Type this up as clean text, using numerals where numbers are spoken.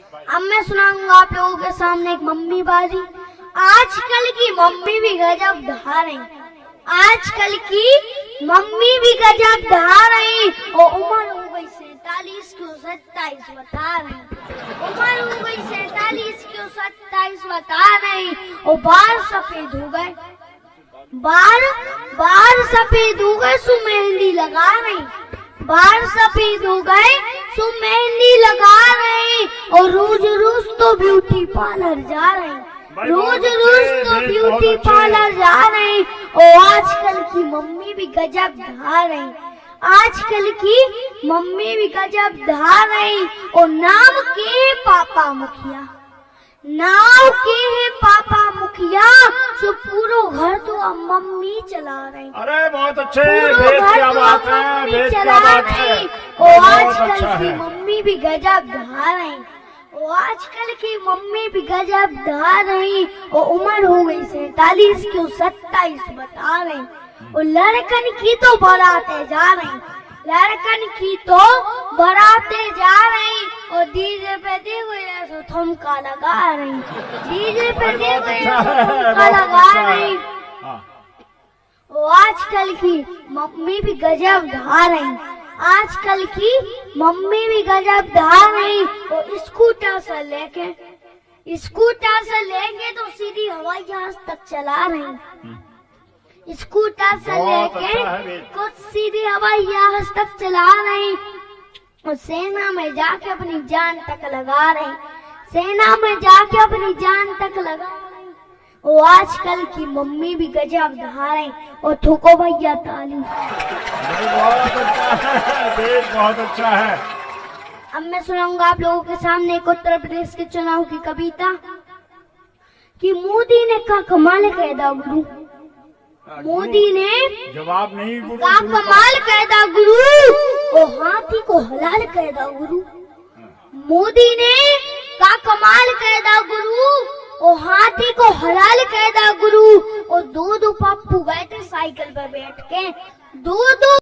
अब मैं सुनाऊंगा आप लोगों के सामने एक मम्मी बाजी। आजकल की मम्मी भी गजब ढा रही, आजकल की मम्मी भी गजब ढा रही। और उम्र हो गई 47 क्यों 27 बता रही, उम्र हो गई 47 क्यों 27 बता रही। और बाल सफेद हो गए, बाल सफेद हो गए, सु मेहंदी लगा रही, बाल सफेद हो गए, सु मेहंदी लगा रही। और रोज रोज तो ब्यूटी पार्लर जा रही, रोज रोज तो ब्यूटी पार्लर जा रही। और आजकल की मम्मी भी गजब ढा रही, आजकल की मम्मी भी गजब ढा रही। और नाम के पापा मुखिया, नाव के है पापा मुखिया, सो पूरा घर तो अब मम्मी चला रही। अरे बहुत अच्छे, बेद क्या बात है, बेद क्या बात है। और आजकल की मम्मी भी गजब ढा रही, और आजकल की मम्मी भी गजब ढा रही। और उम्र हो गई 47 क्यों 27 बता रही। और लड़कन की तो बारातें जा रही, लड़कन की तो बारातें जा रही। और डीजे पे देखो ऐसा थमका लगा रही, डीजे पे देखो ऐसा थमका लगा रही। और आजकल की मम्मी भी गजब ढा रही, आजकल की मम्मी भी गजब ढा रही। और स्कूटर से लेके तो सीधी हवाई जहाज तक चला रही, स्कूटर से लेके कुछ सीधी हवाई जहाज तक चला रही। और सेना में जाके अपनी जान तक लगा रही, सेना में जाके अपनी जान तक लगा रही। और आजकल की मम्मी भी गजब ढा रही। और ठोको भैया ताली। बहुत अच्छा है, बहुत अच्छा है। अब मैं सुनाऊंगा आप लोगों के सामने एक उत्तर प्रदेश के चुनाव की कविता कि मोदी ने का कमाल कैदा गुरु, मोदी ने जवाब नहीं गुरु, का कमाल कैदा गुरु, और हाथी को हलाल कैदा गुरु। मोदी ने का कमाल कैदा गुरु, और हाथी को हलाल कैदा गुरु। और दो पप्पू गए थे साइकिल पर बैठ के, दो